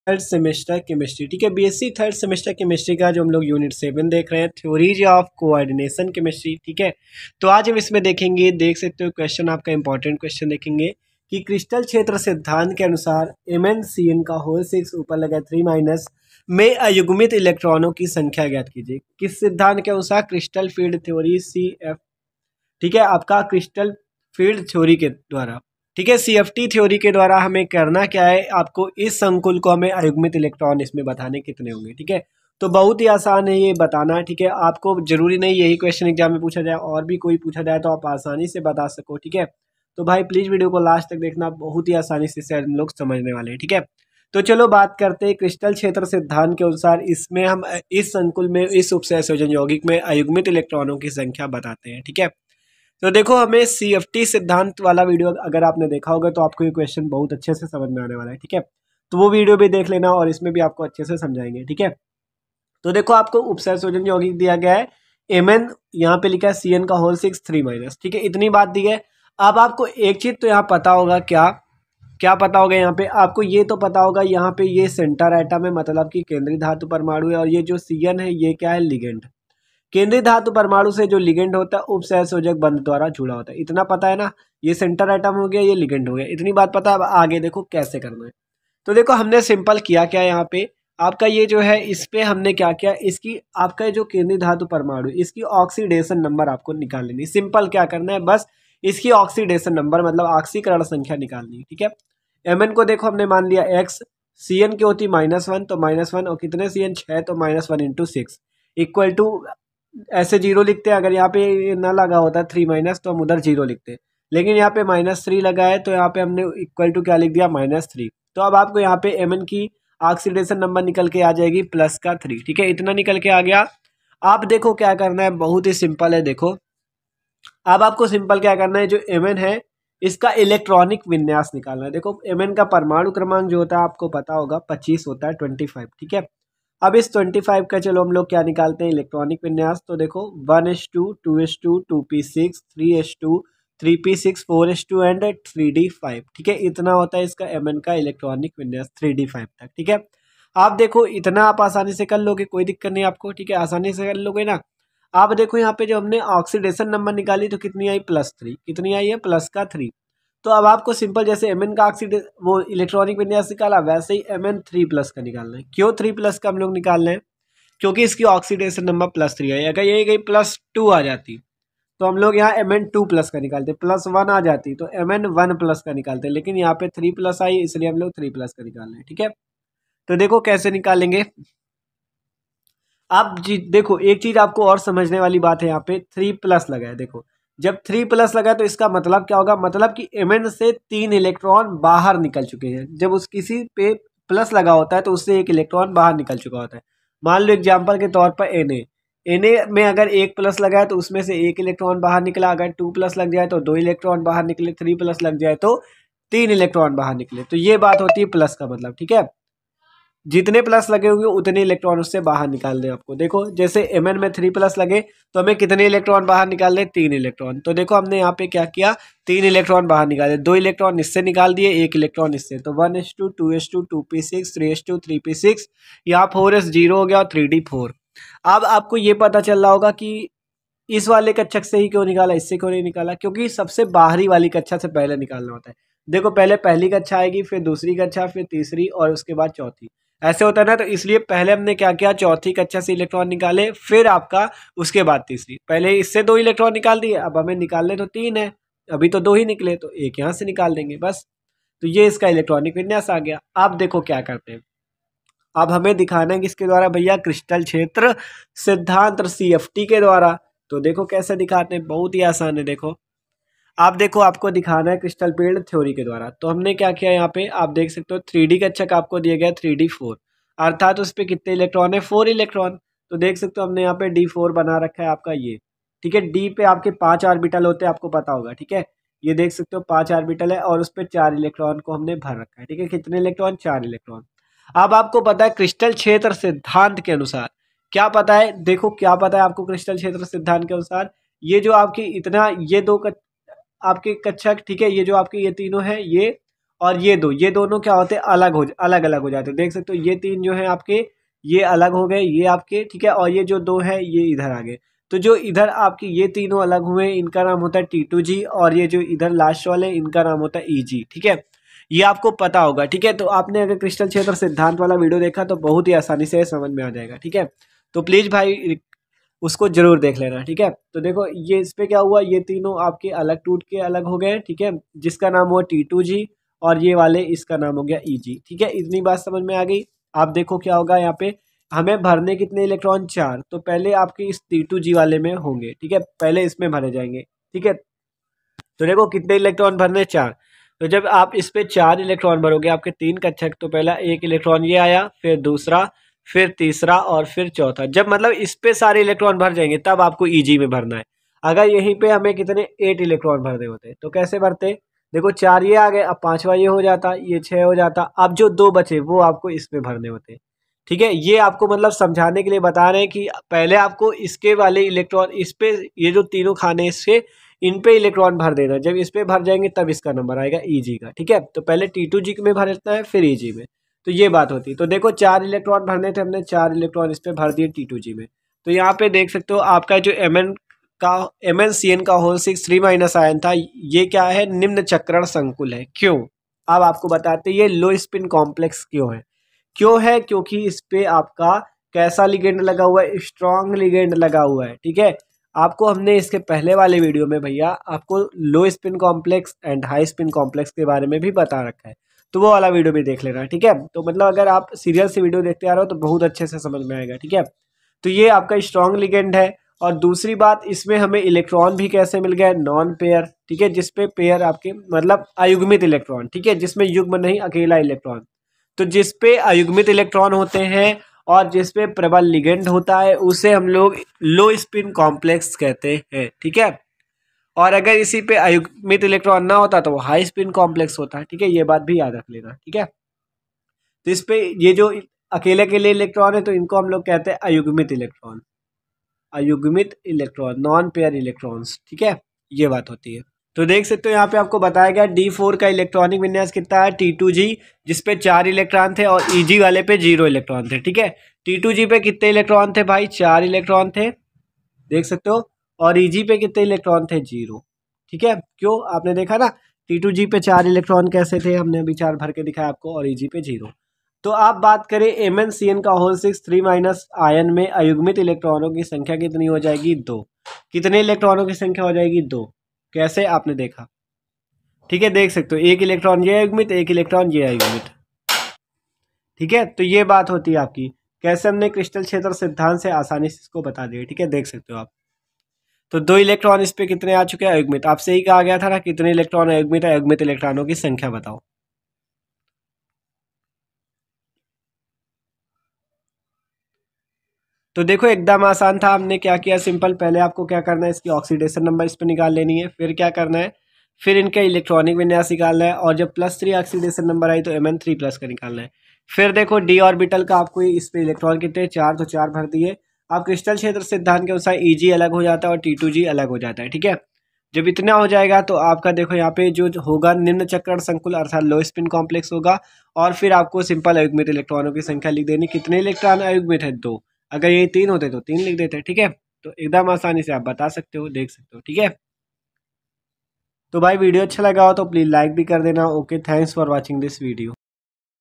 Third semester chemistry, ठीक है, BSc third semester chemistry का जो हम लोग यूनिट 7 देख रहे हैं, थ्योरीज ऑफ कोऑर्डिनेशन केमिस्ट्री, ठीक है। तो आज हम इसमें देखेंगे, देख सकते हो क्वेश्चन आपका इंपॉर्टेंट क्वेश्चन देखेंगे कि क्रिस्टल क्षेत्र सिद्धांत के अनुसार MnCn का होल 6 ऊपर लगा 3 माइनस में अयुग्मित इलेक्ट्रॉनों की संख्या ज्ञात कीजिए। किस सिद्धांत के अनुसार? क्रिस्टल फील्ड थ्योरी CF, ठीक है, आपका क्रिस्टल फील्ड थ्योरी के द्वारा, ठीक है, CFT थ्योरी के द्वारा हमें करना क्या है, आपको इस संकुल को हमें अयुग्मित इलेक्ट्रॉन इसमें बताने कितने होंगे, ठीक है। तो बहुत ही आसान है ये बताना, ठीक है। आपको जरूरी नहीं यही क्वेश्चन एग्जाम में पूछा जाए, और भी कोई पूछा जाए तो आप आसानी से बता सको, ठीक है। तो भाई प्लीज वीडियो को लास्ट तक देखना, बहुत ही आसानी से हम लोग समझने वाले हैं, ठीक है। तो चलो बात करते हैं क्रिस्टल क्षेत्र सिद्धांत के अनुसार, इसमें हम इस संकुल में, इस उपसंयोजन यौगिक में अयुग्मित इलेक्ट्रॉनों की संख्या बताते हैं, ठीक है। तो देखो, हमें CFT सिद्धांत वाला वीडियो अगर आपने देखा होगा तो आपको ये क्वेश्चन बहुत अच्छे से समझ में आने वाला है, ठीक है। तो वो वीडियो भी देख लेना और इसमें भी आपको अच्छे से समझाएंगे, ठीक है। तो देखो, आपको उपसंयोजन यौगिक दिया गया है Mn, यहाँ पे लिखा है Cn का होल 6 3 माइनस, ठीक है, इतनी बात दी है। अब आपको एक चीज तो यहाँ पता होगा, क्या क्या पता होगा यहाँ पे आपको? ये तो पता होगा यहाँ पे ये सेंटर एटम है, मतलब कि केंद्रीय धातु परमाणु है, और ये जो Cn है ये क्या है? लिगेंड। केंद्रीय धातु परमाणु से जो लिगेंड होता है उपसहसंयोजक बंध द्वारा जुड़ा होता है, इतना पता है ना। ये सेंटर एटम हो गया, ये लिगेंड हो गया, इतनी बात पता है। अब आगे देखो कैसे करना है। तो देखो, हमने सिंपल किया क्या यहाँ पे, आपका ये जो है इस पे हमने क्या किया, इसकी आपका जो केंद्रीय धातु परमाणु, इसकी ऑक्सीडेशन नंबर आपको निकाल लेनी। सिंपल क्या करना है, बस इसकी ऑक्सीडेशन नंबर मतलब ऑक्सीकरण संख्या निकालनी है, ठीक है। Mn को देखो हमने मान लिया x, Cn की होती -1 तो -1, और कितने Cn 6 तो -1 × 6 इक्वल टू, ऐसे 0 लिखते हैं। अगर यहाँ पे ना लगा होता 3 माइनस तो हम उधर 0 लिखते, लेकिन यहाँ पे -3 लगा है तो यहाँ पे हमने इक्वल टू क्या लिख दिया? -3। तो अब आपको यहाँ पे Mn की ऑक्सीडेशन नंबर निकल के आ जाएगी +3, ठीक है, इतना निकल के आ गया। आप देखो क्या करना है, बहुत ही सिंपल है। देखो, अब आपको सिंपल क्या करना है, जो Mn है इसका इलेक्ट्रॉनिक विन्यास निकालना है। देखो, Mn का परमाणु क्रमांक जो होता है आपको पता होगा 25 होता है, 25, ठीक है। अब इस 25 का चलो हम लोग क्या निकालते हैं, इलेक्ट्रॉनिक विन्यास। तो देखो 1s2 2s2 2p6 3s2 3p6 4s2 and 3d5, ठीक है, इतना होता है इसका Mn का इलेक्ट्रॉनिक विन्यास 3d5 तक, ठीक है। आप देखो, इतना आप आसानी से कर लोगे, कोई दिक्कत नहीं आपको, ठीक है, आसानी से कर लोगे ना। आप देखो यहाँ पे जो हमने ऑक्सीडेशन नंबर निकाली तो कितनी आई? +3। कितनी आई है? +3। तो अब आपको सिंपल जैसे Mn का वो इलेक्ट्रॉनिक विन्यास निकाला, वैसे ही Mn 3+ का निकालना है। क्यों 3+ का हम लोग निकाल रहे हैं? क्योंकि इसकी ऑक्सीडेशन नंबर +3 है। अगर ये गई +2 आ जाती तो हम लोग यहाँ Mn 2+ का निकालते, +1 आ जाती तो Mn 1+ का निकालते, लेकिन यहाँ पे 3+ आई इसलिए हम लोग 3+ का निकाल रहे हैं, ठीक है। तो देखो कैसे निकालेंगे आप जी। देखो, एक चीज आपको और समझने वाली बात है, यहाँ पे 3+ लगा है। देखो, जब 3+ लगा तो इसका मतलब क्या होगा, मतलब कि Mn से 3 इलेक्ट्रॉन बाहर निकल चुके हैं। जब उस किसी पे प्लस लगा होता है तो उससे 1 इलेक्ट्रॉन बाहर निकल चुका होता है। मान लो एग्जाम्पल के तौर पर Na में अगर 1+ लगा है तो उसमें से 1 इलेक्ट्रॉन बाहर निकला, अगर 2+ लग जाए तो 2 इलेक्ट्रॉन बाहर निकले, 3+ लग जाए तो 3 इलेक्ट्रॉन बाहर निकले। तो ये बात होती है प्लस का मतलब, ठीक है। जितने प्लस लगे होंगे उतने इलेक्ट्रॉन उससे बाहर निकाल दें आपको। देखो, जैसे Mn में 3+ लगे तो हमें कितने इलेक्ट्रॉन बाहर निकाल दें? 3 इलेक्ट्रॉन। तो देखो हमने यहाँ पे क्या किया, 3 इलेक्ट्रॉन बाहर निकाले, 2 इलेक्ट्रॉन इससे निकाल दिए, 1 इलेक्ट्रॉन इससे। तो 1s2 2s2 2p6 3s2 3p6, यहाँ 4s0 हो गया और 3d4। अब आपको ये पता चल रहा होगा कि इस वाले कक्षक से ही क्यों निकाला, इससे क्यों नहीं निकाला, क्योंकि सबसे बाहरी वाली कक्षा से पहले निकालना होता है। देखो, पहले पहली कक्षा आएगी, फिर दूसरी कक्षा, फिर तीसरी और उसके बाद चौथी, ऐसे होता है ना। तो इसलिए पहले हमने क्या किया, चौथी कक्षा से इलेक्ट्रॉन निकाले, फिर आपका उसके बाद तीसरी। पहले इससे 2 इलेक्ट्रॉन निकाल दिए, अब हमें निकालने तो 3 है, अभी तो 2 ही निकले तो 1 यहाँ से निकाल देंगे बस। तो ये इसका इलेक्ट्रॉनिक विन्यास आ गया। आप देखो क्या करते हैं, अब हमें दिखाना है किसके द्वारा भैया? क्रिस्टल क्षेत्र सिद्धांत और CFT के द्वारा। तो देखो कैसे दिखाते हैं, बहुत ही आसान है। देखो, आप देखो, आपको दिखाना है क्रिस्टल फील्ड थ्योरी के द्वारा। तो हमने क्या किया, यहाँ पे आप देख सकते हो 3D कक्षक आपको दिया गया 3d4, अर्थात उस पर कितने इलेक्ट्रॉन है? 4 इलेक्ट्रॉन। तो देख सकते हो हमने यहाँ पे D4 बना रखा है आपका ये, ठीक है। D पे आपके 5 ऑर्बिटल होते हैं, आपको पता होगा, ठीक है। ये देख सकते हो 5 ऑर्बिटल है और उस पर 4 इलेक्ट्रॉन को हमने भर रखा है, ठीक है। कितने इलेक्ट्रॉन? 4 इलेक्ट्रॉन। अब आपको पता है क्रिस्टल क्षेत्र सिद्धांत के अनुसार क्या पता है, देखो क्या पता है आपको क्रिस्टल क्षेत्र सिद्धांत के अनुसार, ये जो आपकी इतना ये दो आपके कक्षक, ठीक है, ये जो आपके ये तीनों हैं ये, और ये दोनों क्या होते हैं, अलग अलग हो जाते हैं। देख सकते हो ये 3 जो है आपके, ये अलग हो गए, ये आपके, ठीक है, और ये जो 2 है ये इधर आ गए। तो जो इधर आपकी ये तीनों अलग हुए इनका नाम होता है T2G, और ये जो इधर लास्ट वाले इनका नाम होता है EG, ठीक है। ये आपको पता होगा, ठीक है। तो आपने अगर क्रिस्टल क्षेत्र सिद्धांत वाला वीडियो देखा तो बहुत ही आसानी से समझ में आ जाएगा, ठीक है। तो प्लीज भाई उसको जरूर देख लेना, ठीक है। तो देखो ये इस पे क्या हुआ, ये तीनों आपके अलग टूट के अलग हो गए, ठीक है, जिसका नाम हुआ T2G, और ये वाले इसका नाम हो गया EG, ठीक है। इतनी बात समझ में आ गई। आप देखो क्या होगा यहाँ पे, हमें भरने कितने इलेक्ट्रॉन, 4। तो पहले आपके इस T2G वाले में होंगे, ठीक है, पहले इसमें भरे जाएंगे, ठीक है। तो देखो कितने इलेक्ट्रॉन भरने, 4। तो जब आप इस पे 4 इलेक्ट्रॉन भरोगे, आपके 3 कक्षक, तो पहला एक इलेक्ट्रॉन ये आया, फिर दूसरा, फिर तीसरा और फिर चौथा। जब मतलब इस पे सारे इलेक्ट्रॉन भर जाएंगे तब आपको EG में भरना है। अगर यहीं पे हमें कितने 8 इलेक्ट्रॉन भरने होते तो कैसे भरते, देखो 4 ये आ गए, अब 5वां ये हो जाता, ये 6 हो जाता, अब जो 2 बचे वो आपको इसमें भरने होते, ठीक है। ये आपको मतलब समझाने के लिए बता रहे हैं कि पहले आपको इसके वाले इलेक्ट्रॉन, इस पे ये जो तीनों खाने इससे, इन पे इलेक्ट्रॉन भर देना। जब इस पे भर जाएंगे तब इसका नंबर आएगा EG का, ठीक है। तो पहले T2G में भरना है, फिर EG में। तो ये बात होती है। तो देखो 4 इलेक्ट्रॉन भरने थे, हमने 4 इलेक्ट्रॉन इस पे भर दिए T2G में। तो यहाँ पे देख सकते हो आपका जो MnCN का होल 6 3- आयन था, ये क्या है, निम्न चक्रण संकुल है। क्यों, अब आपको बताते ये लो स्पिन कॉम्प्लेक्स क्यों है, क्योंकि इस पे आपका कैसा लिगेंड लगा हुआ है, स्ट्रॉन्ग लिगेंड लगा हुआ है, ठीक है। आपको हमने इसके पहले वाले वीडियो में भैया आपको लो spin complex and high spin complex के बारे में भी बता रखा है, तो वो वाला वीडियो भी देख लेना, ठीक है। तो मतलब अगर आप सीरियल से वीडियो देखते आ रहे हो तो बहुत अच्छे से समझ में आएगा, ठीक है। तो ये आपका स्ट्रॉन्ग लिगेंड है। और दूसरी बात, इसमें हमें इलेक्ट्रॉन भी कैसे मिल गया, नॉन पेयर, ठीक है, जिसपे पेयर आपके मतलब अयुग्मित इलेक्ट्रॉन, ठीक है, जिसमें युग्म नहीं, अकेला इलेक्ट्रॉन। तो जिसपे अयुग्मित इलेक्ट्रॉन होते हैं और जिसपे प्रबल लिगेंड होता है उसे हम लोग लो स्पिन कॉम्प्लेक्स कहते हैं, ठीक है। और अगर इसी पे अयुग्मित इलेक्ट्रॉन ना होता तो वो हाई स्पिन कॉम्प्लेक्स होता है, ठीक है। ये बात भी याद रख लेना, ठीक है। तो इस पे ये जो अकेले अकेले इलेक्ट्रॉन है तो इनको हम लोग कहते हैं अयुग्मित इलेक्ट्रॉन, नॉन पेयर इलेक्ट्रॉन्स, ठीक है। ये बात होती है। तो देख सकते हो यहाँ पे आपको बताया गया D4 का इलेक्ट्रॉनिक विन्यास कितना है, T2G, जिसपे 4 इलेक्ट्रॉन थे, और EG वाले पे 0 इलेक्ट्रॉन थे, ठीक है। T2G पे कितने इलेक्ट्रॉन थे भाई, 4 इलेक्ट्रॉन थे, देख सकते हो। और EG पे कितने इलेक्ट्रॉन थे, 0, ठीक है। क्यों, आपने देखा ना T2G पे 4 इलेक्ट्रॉन कैसे थे, हमने अभी 4 भर के दिखाया आपको, और EG पे 0। तो आप बात करें MnCN का होल 6 3- आयन में अयुग्मित इलेक्ट्रॉनों की संख्या कितनी हो जाएगी, 2। कितने इलेक्ट्रॉनों की संख्या हो जाएगी, 2। कैसे, आपने देखा, ठीक है, देख सकते हो, एक इलेक्ट्रॉन ये अयुग्मित, एक इलेक्ट्रॉन ये अयुग्मित, ठीक है। तो ये बात होती है आपकी, कैसे हमने क्रिस्टल क्षेत्र सिद्धांत से आसानी से इसको बता दिया, ठीक है, देख सकते हो आप। तो 2 इलेक्ट्रॉन इस पे कितने आ चुके हैं, अयुग्मित। आपसे ही कहा गया था ना कितने इलेक्ट्रॉन अयुग्मित है, अयुग्मित इलेक्ट्रॉनों की संख्या बताओ। तो देखो एकदम आसान था, हमने क्या किया, सिंपल, पहले आपको क्या करना है, इसकी ऑक्सीडेशन नंबर इस पर निकाल लेनी है, फिर क्या करना है, फिर इनका इलेक्ट्रॉनिक विन्यास निकालना है, और जब +3 ऑक्सीडेशन नंबर आई तो Mn3+ का निकालना है। फिर देखो डी ऑर्बिटल का आपको इस पे इलेक्ट्रॉन कितने, 4, तो 4 भर दिए। अब क्रिस्टल क्षेत्र सिद्धांत के अनुसार EG अलग हो जाता है और T2G अलग हो जाता है, ठीक है। जब इतना हो जाएगा तो आपका देखो यहाँ पे जो होगा निम्न चक्रण संकुल अर्थात लो स्पिन कॉम्प्लेक्स होगा, और फिर आपको सिंपल अयुग्मित इलेक्ट्रॉनों की संख्या लिख देनी, कितने इलेक्ट्रॉन अयुग्मित है, 2। अगर ये 3 होते तो 3 लिख देते, ठीक है। तो एकदम आसानी से आप बता सकते हो, देख सकते हो, ठीक है। तो भाई वीडियो अच्छा लगा हो तो प्लीज़ लाइक भी कर देना। Okay, thanks for watching this video.